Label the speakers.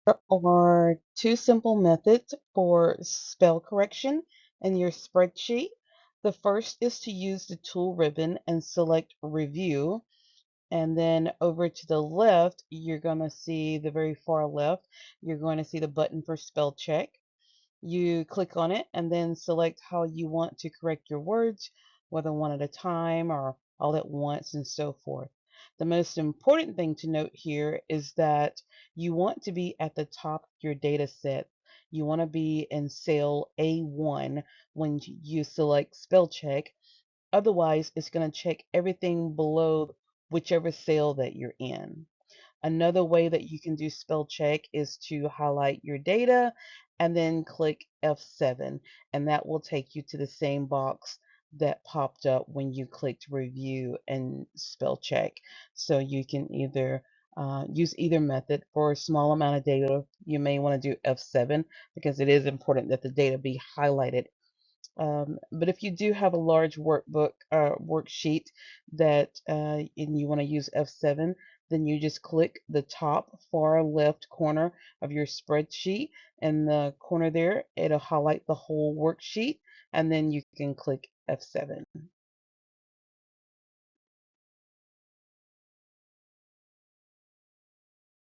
Speaker 1: There are two simple methods for spell correction in your spreadsheet. The first is to use the tool ribbon and select Review. And then over to the left, you're going to see the very far left, you're going to see the button for spell check. You click on it and then select how you want to correct your words, whether one at a time or all at once and so forth. The most important thing to note here is that you want to be at the top of your data set. You want to be in cell A1 when you select spell check. Otherwise, it's going to check everything below whichever cell that you're in. Another way that you can do spell check is to highlight your data and then click F7, and that will take you to the same box that popped up when you clicked review and spell check. So you can either use either method. For a small amount of data, you may want to do F7 because it is important that the data be highlighted. But if you do have a large worksheet that and you want to use F7, then you just click the top far left corner of your spreadsheet. In the corner there, it'll highlight the whole worksheet, and then you can click F7.